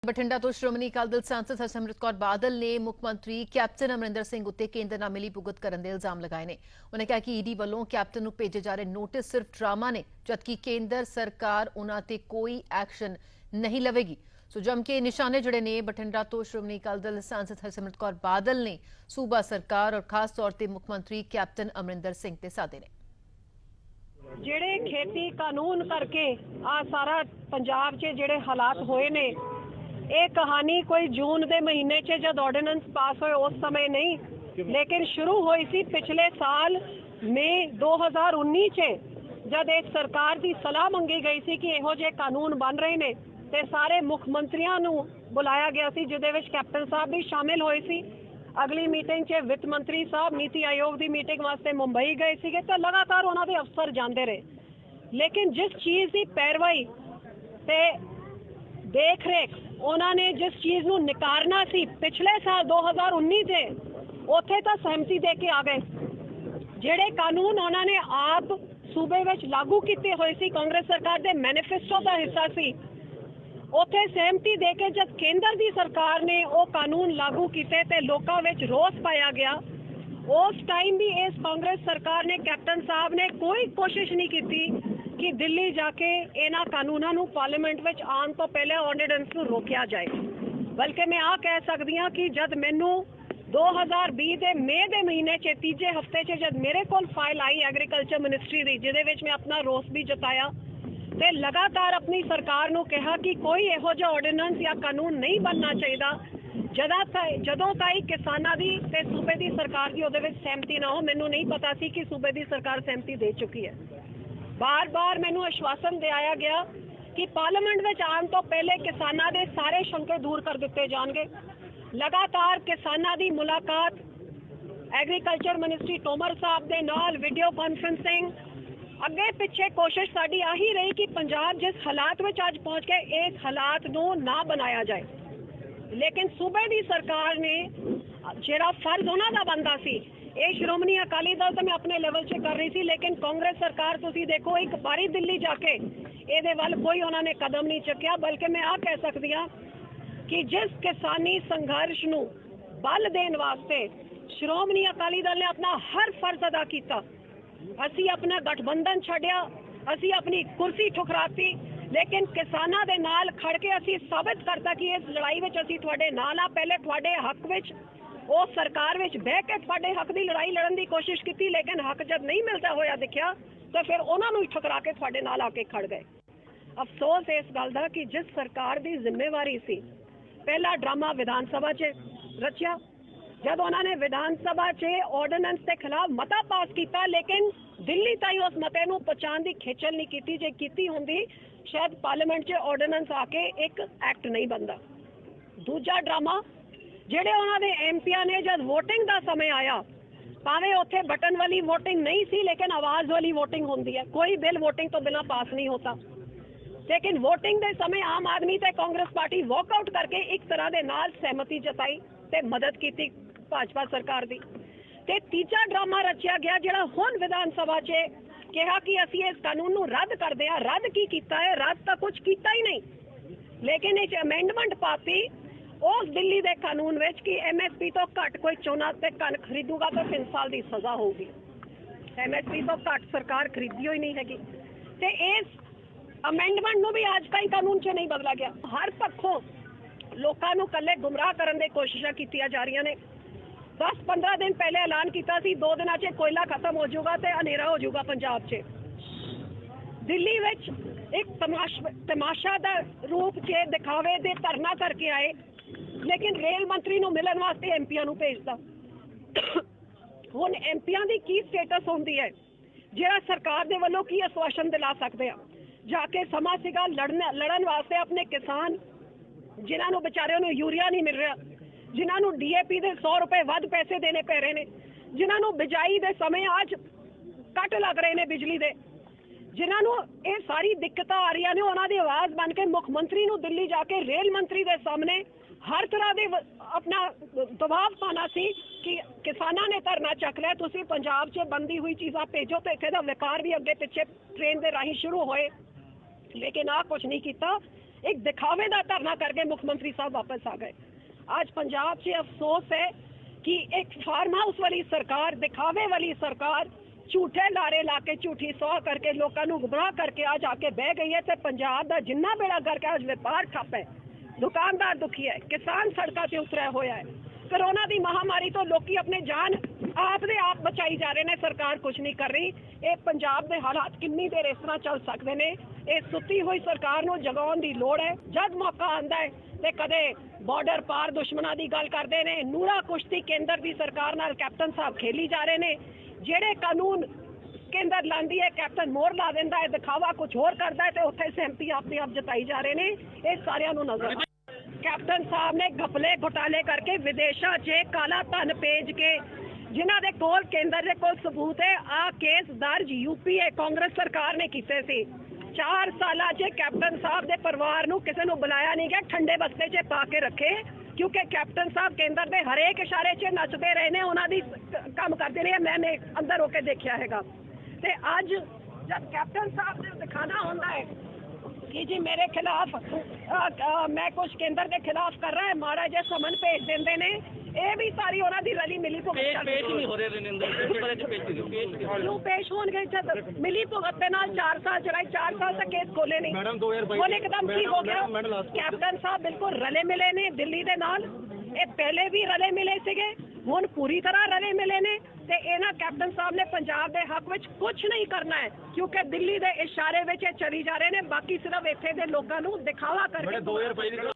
ਬਠਿੰਡਾ ਤੋਂ ਸ਼੍ਰੋਮਣੀ ਅਕਾਲੀ ਦਲ ਸਾਂਸਦ ਹਰਸਿਮਰਤ ਕੌਰ ਬਾਦਲ ਨੇ ਮੁੱਖ ਮੰਤਰੀ ਕੈਪਟਨ ਅਮਰਿੰਦਰ ਸਿੰਘ ਉੱਤੇ ਕੇਂਦਰ ਨਾਲ ਮਿਲੀ ਭੁਗਤ ਕਰਨ ਦੇ ਇਲਜ਼ਾਮ ਲਗਾਏ ਨੇ। ਉਹਨੇ ਕਿਹਾ ਕਿ ਈਡੀ ਵੱਲੋਂ ਕੈਪਟਨ ਨੂੰ ਭੇਜੇ ਜਾ ਰਹੇ ਨੋਟਿਸ ਸਿਰਫ ਡਰਾਮਾ ਨੇ, ਜਦਕਿ ਕੇਂਦਰ ਸਰਕਾਰ ਉਹਨਾਂ ਤੇ ਕੋਈ ਐਕਸ਼ਨ ਨਹੀਂ ਲਵੇਗੀ। ਸੋ ਜਮ ਕੇ ਨਿਸ਼ਾਨੇ ਜਿਹੜੇ ਨੇ ਬਠਿੰਡਾ ਤੋਂ ਸ਼੍ਰੋਮਣੀ ਅਕਾਲੀ ਦਲ ਸਾਂਸਦ ਹਰਸਿਮਰਤ ਕੌਰ ਬਾਦਲ ਨੇ ਸੂਬਾ ਸਰਕਾਰ ਔਰ ਖਾਸ ਤੌਰ ਤੇ ਮੁੱਖ ਮੰਤਰੀ ਕੈਪਟਨ ਅਮਰਿੰਦਰ ਸਿੰਘ ਤੇ ਸਾਧੇ ਨੇ। ਜਿਹੜੇ ਖੇਤੀ ਕਾਨੂੰਨ ਕਰਕੇ ਆ ਸਾਰਾ ਪੰਜਾਬ 'ਚ ਜਿਹੜੇ ਹਾਲਾਤ ਹੋਏ ਨੇ, ਇਹ ਕਹਾਣੀ ਕੋਈ ਜੂਨ ਦੇ ਮਹੀਨੇ 'ਚ ਜਦ ਆਰਡੀਨੈਂਸ ਪਾਸ ਹੋਏ ਉਸ ਸਮੇਂ ਨਹੀਂ, ਲੇਕਿਨ ਸ਼ੁਰੂ ਹੋਈ ਸੀ ਪਿਛਲੇ ਸਾਲ ਮਈ 2019 'ਚ ਜਦ ਇੱਕ ਸਰਕਾਰ ਦੀ ਸਲਾਹ ਮੰਗੀ ਗਈ ਸੀ ਕਿ ਇਹੋ ਜਿਹੇ ਕਾਨੂੰਨ ਬਣ ਰਹੇ ਨੇ ਤੇ ਸਾਰੇ ਮੁੱਖ ਮੰਤਰੀਆਂ ਨੂੰ ਬੁਲਾਇਆ ਗਿਆ ਸੀ, ਜਿਹਦੇ ਵਿੱਚ ਕੈਪਟਨ ਸਾਹਿਬ ਵੀ ਸ਼ਾਮਿਲ ਹੋਏ ਸੀ। ਅਗਲੀ ਮੀਟਿੰਗ 'ਚ ਵਿੱਤ ਮੰਤਰੀ ਸਾਹਿਬ ਨੀਤੀ ਆਯੋਗ ਦੀ ਮੀਟਿੰਗ ਵਾਸਤੇ ਮੁੰਬਈ ਗਏ ਸੀਗੇ ਤੇ ਲਗਾਤਾਰ ਉਹਨਾਂ ਦੇ ਅਫਸਰ ਜਾਂਦੇ ਰਹੇ, ਲੇਕਿਨ ਜਿਸ ਚੀਜ਼ ਦੀ ਪੈਰਵਾਈ ਤੇ ਦੇਖ ਰੇਖ ਉਹਨਾਂ ਨੇ ਜਿਸ ਚੀਜ਼ ਨੂੰ ਨਿਕਾਰਨਾ ਸੀ ਪਿਛਲੇ ਸਾਲ 2019 ਦੇ ਉੱਥੇ ਤਾਂ ਸਹਿਮਤੀ ਦੇ ਕੇ ਆ ਗਏ। ਜਿਹੜੇ ਕਾਨੂੰਨ ਉਹਨਾਂ ਨੇ ਆਪ ਸੂਬੇ ਵਿੱਚ ਲਾਗੂ ਕੀਤੇ ਹੋਏ ਸੀ, ਕਾਂਗਰਸ ਸਰਕਾਰ ਦੇ ਮੈਨੀਫੈਸਟੋ ਦਾ ਹਿੱਸਾ ਸੀ, ਉੱਥੇ ਸਹਿਮਤੀ ਦੇ ਕੇ ਜਦ ਕੇਂਦਰ ਦੀ ਸਰਕਾਰ ਨੇ ਉਹ ਕਾਨੂੰਨ ਲਾਗੂ ਕੀਤੇ ਤੇ ਲੋਕਾਂ ਵਿੱਚ ਰੋਸ ਪਾਇਆ ਗਿਆ। ਉਸ ਟਾਈਮ ਵੀ ਇਸ ਕਾਂਗਰਸ ਸਰਕਾਰ ਨੇ, ਕੈਪਟਨ ਸਾਹਿਬ ਨੇ ਕੋਈ ਕੋਸ਼ਿਸ਼ ਨਹੀਂ ਕੀਤੀ ਕਿ ਦਿੱਲੀ ਜਾ ਕੇ ਇਹਨਾਂ ਕਾਨੂੰਨਾਂ ਨੂੰ ਪਾਰਲੀਮੈਂਟ ਵਿੱਚ ਆਉਣ ਤੋਂ ਪਹਿਲੇ ਆਰਡੀਨੈਂਸ ਨੂੰ ਰੋਕਿਆ ਜਾਏ। ਬਲਕਿ ਮੈਂ ਆ ਕਹਿ ਸਕਦੀ ਹਾਂ ਕਿ ਜਦ ਮੈਨੂੰ 2020 ਦੇ ਮਈ ਦੇ ਮਹੀਨੇ 'ਚ ਤੀਜੇ ਹਫਤੇ 'ਚ ਜਦ ਮੇਰੇ ਕੋਲ ਫਾਈਲ ਆਈ ਐਗਰੀਕਲਚਰ ਮਿਨਿਸਟਰੀ ਦੀ, ਜਿਹਦੇ ਵਿੱਚ ਮੈਂ ਆਪਣਾ ਰੋਸ ਵੀ ਜਤਾਇਆ ਤੇ ਲਗਾਤਾਰ ਆਪਣੀ ਸਰਕਾਰ ਨੂੰ ਕਿਹਾ ਕਿ ਕੋਈ ਇਹੋ ਜਿਹਾ ਆਰਡੀਨੈਂਸ ਜਾਂ ਕਾਨੂੰਨ ਨਹੀਂ ਬਣਨਾ ਚਾਹੀਦਾ ਜਦੋਂ ਤਾਈ ਕਿਸਾਨਾਂ ਦੀ ਤੇ ਸੂਬੇ ਦੀ ਸਰਕਾਰ ਦੀ ਉਹਦੇ ਵਿੱਚ ਸਹਿਮਤੀ ਨਾ ਹੋ। ਮੈਨੂੰ ਨਹੀਂ ਪਤਾ ਸੀ ਕਿ ਸੂਬੇ ਦੀ ਸਰਕਾਰ ਸਹਿਮਤੀ ਦੇ ਚੁੱਕੀ ਹੈ। ਬਾਰ-ਬਾਰ ਮੈਨੂੰ ਆਸ਼ਵਾਸਨ ਦਿਵਾਇਆ ਗਿਆ ਕਿ ਪਾਰਲੀਮੈਂਟ ਵਿੱਚ ਆਉਣ ਤੋਂ ਪਹਿਲੇ ਕਿਸਾਨਾਂ ਦੇ ਸਾਰੇ ਸ਼ੰਕੇ ਦੂਰ ਕਰ ਦਿੱਤੇ ਜਾਣਗੇ। ਲਗਾਤਾਰ ਕਿਸਾਨਾਂ ਦੀ ਮੁਲਾਕਾਤ ਐਗਰੀਕਲਚਰ ਮਿਨਿਸਟਰੀ ਤੋਮਰ ਸਾਹਿਬ ਦੇ ਨਾਲ ਵੀਡੀਓ ਕਾਨਫਰੰਸਿੰਗ, ਅੱਗੇ ਪਿੱਛੇ ਕੋਸ਼ਿਸ਼ ਸਾਡੀ ਆਹੀ ਰਹੀ ਕਿ ਪੰਜਾਬ ਜਿਸ ਹਾਲਾਤ ਵਿੱਚ ਅੱਜ ਪਹੁੰਚ ਕੇ ਇਸ ਹਾਲਾਤ ਨੂੰ ਨਾ ਬਣਾਇਆ ਜਾਏ। ਲੇਕਿਨ ਸੂਬੇ ਦੀ ਸਰਕਾਰ ਨੇ ਜਿਹੜਾ ਫਰਜ਼ ਉਹਨਾਂ ਦਾ ਬਣਦਾ ਸੀ, ਇਹ ਸ਼੍ਰੋਮਣੀ ਅਕਾਲੀ ਦਲ ਤਾਂ ਮੈਂ ਆਪਣੇ ਲੈਵਲ 'ਚ ਕਰ ਰਹੀ ਸੀ, ਲੇਕਿਨ ਕਾਂਗਰਸ ਸਰਕਾਰ ਤੁਸੀਂ ਦੇਖੋ ਇੱਕ ਵਾਰੀ ਦਿੱਲੀ ਜਾ ਕੇ ਇਹਦੇ ਵੱਲ ਕੋਈ ਉਹਨਾਂ ਨੇ ਕਦਮ ਨਹੀਂ ਚੁੱਕਿਆ। ਬਲਕਿ ਮੈਂ ਆਹ ਕਹਿ ਸਕਦੀ ਹਾਂ ਕਿ ਜਿਸ ਕਿਸਾਨੀ ਸੰਘਰਸ਼ ਨੂੰ ਬਲ ਦੇਣ ਵਾਸਤੇ ਸ਼੍ਰੋਮਣੀ ਅਕਾਲੀ ਦਲ ਨੇ ਆਪਣਾ ਹਰ ਫਰਜ਼ ਅਦਾ ਕੀਤਾ। ਅਸੀਂ ਆਪਣਾ ਗਠਬੰਧਨ ਛੱਡਿਆ, ਅਸੀਂ ਆਪਣੀ ਕੁਰਸੀ ਠੁਕਰਾਤੀ, ਲੇਕਿਨ ਕਿਸਾਨਾਂ ਦੇ ਨਾਲ ਖੜ ਕੇ ਅਸੀਂ ਸਾਬਿਤ ਕਰਤਾ ਕਿ ਇਸ ਲੜਾਈ ਵਿੱਚ ਅਸੀਂ ਤੁਹਾਡੇ ਨਾਲ ਆ। ਪਹਿਲੇ ਤੁਹਾਡੇ ਹੱਕ ਵਿੱਚ ਉਹ ਸਰਕਾਰ ਵਿੱਚ ਬਹਿ ਕੇ ਤੁਹਾਡੇ ਹੱਕ ਦੀ ਲੜਾਈ ਲੜਨ ਦੀ ਕੋਸ਼ਿਸ਼ ਕੀਤੀ, ਲੇਕਿਨ ਹੱਕ ਜਦ ਨਹੀਂ ਮਿਲਦਾ ਹੋਇਆ ਦਿਖਿਆ ਤਾਂ ਫਿਰ ਉਹਨਾਂ ਨੂੰ ਹੀ ਠੁਕਰਾ ਕੇ ਤੁਹਾਡੇ ਨਾਲ ਆ ਕੇ ਖੜ ਗਏ। ਅਫਸੋਸ ਇਸ ਗੱਲ ਦਾ ਕਿ ਜਿਸ ਸਰਕਾਰ ਦੀ ਜ਼ਿੰਮੇਵਾਰੀ ਸੀ, ਪਹਿਲਾ ਡਰਾਮਾ ਵਿਧਾਨ ਸਭਾ 'ਚ ਰਚਿਆ, ਜਦ ਉਹਨਾਂ ਨੇ ਵਿਧਾਨ ਸਭਾ 'ਚ ਆਰਡੀਨੈਂਸ ਦੇ ਖਿਲਾਫ ਮਤਾ ਪਾਸ ਕੀਤਾ, ਲੇਕਿਨ ਦਿੱਲੀ ਤਾਈਂ ਉਸ ਮਤੇ ਨੂੰ ਪਹੁੰਚਾਉਣ ਦੀ ਖੇਚਲ ਨਹੀਂ ਕੀਤੀ। ਜੇ ਕੀਤੀ ਹੁੰਦੀ ਸ਼ਾਇਦ ਪਾਰਲੀਮੈਂਟ 'ਚ ਆਰਡੀਨੈਂਸ ਆ ਕੇ ਇੱਕ ਐਕਟ ਨਹੀਂ ਬਣਦਾ। ਦੂਜਾ ਡਰਾਮਾ, ਜਿਹੜੇ ਉਹਨਾਂ ਦੇ ਐਮਪੀਆਂ ਨੇ ਜਦ ਵੋਟਿੰਗ ਦਾ ਸਮੇਂ ਆਇਆ, ਭਾਵੇਂ ਉੱਥੇ ਬਟਨ ਵਾਲੀ ਵੋਟਿੰਗ ਨਹੀਂ ਸੀ, ਲੇਕਿਨ ਆਵਾਜ਼ ਵਾਲੀ ਵੋਟਿੰਗ ਹੁੰਦੀ ਹੈ, ਕੋਈ ਬਿੱਲ ਵੋਟਿੰਗ ਤੋਂ ਬਿਨਾਂ ਪਾਸ ਨਹੀਂ ਹੋਤਾ, ਲੇਕਿਨ ਵੋਟਿੰਗ ਦੇ ਸਮੇਂ ਆਮ ਆਦਮੀ ਤੇ ਕਾਂਗਰਸ ਪਾਰਟੀ ਵਾਕਆਊਟ ਕਰਕੇ ਇੱਕ ਤਰ੍ਹਾਂ ਦੇ ਨਾਲ ਸਹਿਮਤੀ ਜਤਾਈ ਤੇ ਮਦਦ ਕੀਤੀ ਭਾਜਪਾ ਸਰਕਾਰ ਦੀ। ਤੇ ਤੀਜਾ ਡਰਾਮਾ ਰਚਿਆ ਗਿਆ ਜਿਹੜਾ ਹੁਣ ਵਿਧਾਨ ਸਭਾ 'ਚ ਕਿਹਾ ਕਿ ਅਸੀਂ ਇਸ ਕਾਨੂੰਨ ਨੂੰ ਰੱਦ ਕਰਦੇ ਹਾਂ। ਰੱਦ ਕੀ ਕੀਤਾ ਹੈ? ਰੱਦ ਤਾਂ ਕੁਝ ਕੀਤਾ ਹੀ ਨਹੀਂ, ਲੇਕਿਨ ਇਹ ਅਮੈਂਡਮੈਂਟ ਪਾਤੀ ਉਸ ਦਿੱਲੀ ਦੇ ਕਾਨੂੰਨ ਵਿੱਚ ਕਿ MSP ਤੋਂ ਘੱਟ ਕੋਈ ਝੋਨਾ ਤੇ ਕਣਕ ਖਰੀਦੂਗਾ ਤਾਂ 3 ਸਾਲ ਦੀ ਸਜ਼ਾ ਹੋਊਗੀ। MSP ਤੋਂ ਘੱਟ ਸਰਕਾਰ ਖਰੀਦੀ ਹੋਈ ਨਹੀਂ ਹੈਗੀ ਤੇ ਇਸ ਅਮੈਂਡਮੈਂਟ ਨੂੰ ਵੀ ਅੱਜ ਤਾਈਂ ਕਾਨੂੰਨ 'ਚ ਨਹੀਂ ਬਦਲਿਆ ਗਿਆ। ਹਰ ਪੱਖੋਂ ਲੋਕਾਂ ਨੂੰ ਕੱਲੇ ਗੁੰਮਰਾਹ ਕਰਨ ਦੀ ਕੋਸ਼ਿਸ਼ਾਂ ਕੀਤੀਆਂ ਜਾ ਰਹੀਆਂ ਨੇ। 10-15 ਦਿਨ ਪਹਿਲੇ ਐਲਾਨ ਕੀਤਾ ਸੀ 2 ਦਿਨਾਂ 'ਚ ਕੋਇਲਾ ਖਤਮ ਹੋ ਜਾਊਗਾ ਤੇ ਹਨੇਰਾ ਹੋ ਜਾਊਗਾ ਪੰਜਾਬ 'ਚ। ਦਿੱਲੀ ਵਿੱਚ ਇੱਕ ਤਮਾਸ਼ਾ ਦਾ ਰੂਪ 'ਚ ਦਿਖਾਵੇ ਦੇ ਧਰਨਾ ਕਰਕੇ ਆਏ, ਲੇਕਿਨ ਰੇਲ ਮੰਤਰੀ ਨੂੰ ਮਿਲਣ ਵਾਸਤੇ ਐਮਪੀਆਂ ਨੂੰ ਭੇਜਦਾ। ਹੁਣ ਐਮਪੀਆਂ ਦੀ ਕੀ ਸਟੇਟਸ ਹੁੰਦੀ ਹੈ, ਜਿਹੜਾ ਸਰਕਾਰ ਦੇ ਵੱਲੋਂ ਕੀ ਆਸ਼ਵਾਸਨ ਦਿਲਾ ਸਕਦੇ ਆ? ਜਾ ਕੇ ਸਮਾਂ ਸੀਗਾ ਲੜਨ ਵਾਸਤੇ ਆਪਣੇ ਕਿਸਾਨ, ਜਿਨ੍ਹਾਂ ਨੂੰ ਵਿਚਾਰਿਆਂ ਨੂੰ ਯੂਰੀਆ ਨਹੀਂ ਮਿਲ ਰਿਹਾ, ਜਿਨ੍ਹਾਂ ਨੂੰ DAP ਦੇ 100 ਰੁਪਏ ਵੱਧ ਪੈਸੇ ਦੇਣੇ ਪੈ ਰਹੇ ਨੇ, ਜਿਨ੍ਹਾਂ ਨੂੰ ਬਿਜਾਈ ਦੇ ਸਮੇਂ ਅੱਜ ਕੱਟ ਲੱਗ ਰਹੇ ਨੇ ਬਿਜਲੀ ਦੇ, ਜਿਨ੍ਹਾਂ ਨੂੰ ਇਹ ਸਾਰੀ ਦਿੱਕਤਾਂ ਆ ਰਹੀਆਂ ਨੇ, ਉਹਨਾਂ ਦੀ ਆਵਾਜ਼ ਬਣ ਕੇ ਮੁੱਖ ਮੰਤਰੀ ਨੂੰ ਦਿੱਲੀ ਜਾ ਕੇ ਰੇਲ ਮੰਤਰੀ ਦੇ ਸਾਹਮਣੇ ਹਰ ਤਰ੍ਹਾਂ ਦੇ ਆਪਣਾ ਦਬਾਅ ਪਾਉਣਾ ਸੀ ਕਿ ਕਿਸਾਨਾਂ ਨੇ ਧਰਨਾ ਚੱਕ ਲਿਆ, ਤੁਸੀਂ ਪੰਜਾਬ 'ਚ ਬੰਦੀ ਹੋਈ ਚੀਜ਼ਾਂ ਭੇਜੋ ਤੇ ਇੱਥੇ ਦਾ ਵਿਕਾਰ ਵੀ ਅੱਗੇ ਪਿੱਛੇ ਟ੍ਰੇਨ ਦੇ ਰਾਹੀਂ ਸ਼ੁਰੂ ਹੋਏ, ਲੇਕਿਨ ਆਹ ਕੁਝ ਨਹੀਂ ਕੀਤਾ। एक दिखावे का धरना करके मुख्यमंत्री साहब वापस आ गए। आज पंजाब से अफसोस है कि एक फार्म हाउस वाली सरकार, दिखावे वाली सरकार, झूठे लारे ला के झूठी सौह करके लोगों को गुमराह करके आज आके बह गई है। तो पंजाब का जिन्ना बेड़ा करके आज व्यापार ठप है, दुकानदार दुखी है, किसान सड़कों से उतरिया होया है। कोरोना की महामारी तो लोग अपने जान आप दे आप बचाई जा रहे हैं, सरकार कुछ नहीं कर रही। ये पंजाब के हालात कितनी देर इस तरह चल सकते हैं? ये सुती हुई सरकार को जगाउण की लोड़ है। जब मौका आता है तो कदे बॉर्डर पार दुश्मनों की गल करते हैं, नूरा कुश्ती केंद्र की सरकार नाल कैप्टन साहब खेली जा रहे हैं। जेड़े कानून केंद्र लांदी है कैप्टन मोहर ला देंदा है, दिखावा कुछ होर करता है तो उत्थे सहमति अपने आप जताई जा रहे हैं। ये सारिਆਂ ਨੂੰ नजर कैप्टन साहब ने घपले घोटाले करके विदेशों च काला धन भेज के जिन्हां दे कोल केंद्र दे कोल सबूत है, आ केस दर्ज यूपीए कांग्रेस सरकार ने कीते सी। 4 साल च कैप्टन साहब दे परिवार नूं किसे नूं बुलाया नहीं गया, ठंडे बस्ते च पा के रखे, क्योंकि कैप्टन साहब केंद्र दे हरेक इशारे च नचते रहे ने, उन्हां दी काम करते रहे। मैंने अंदर होके देखा हैगा। ते अज जब कैप्टन साहब ने दिखाना होता है कि जी मेरे खिलाफ मैं कुछ केंद्र के खिलाफ कर रहा है, माड़ा जे समन भेज देंदे ने, ये भी सारी उन्हां दी रली मिली भुगत क्यों पेश होणगे? मिली भुगत दे नाल 4 साल चढ़ाई, 4 साल तक केस खोले नहीं। ਹੁਣ एकदम की हो गया? कैप्टन साहब बिल्कुल रले मिले ने दिल्ली दे नाल, ये पहले भी रले मिले सीगे, हुण पूरी तरह रले मिले ने। ते इन्हां कैप्टन साहब ने पंजाब दे हक विच कुछ नहीं करना है, क्योंकि दिल्ली दे इशारे विच चली जा रहे ने। बाकी सिर्फ इत्थे दे लोकां नूं दिखावा करके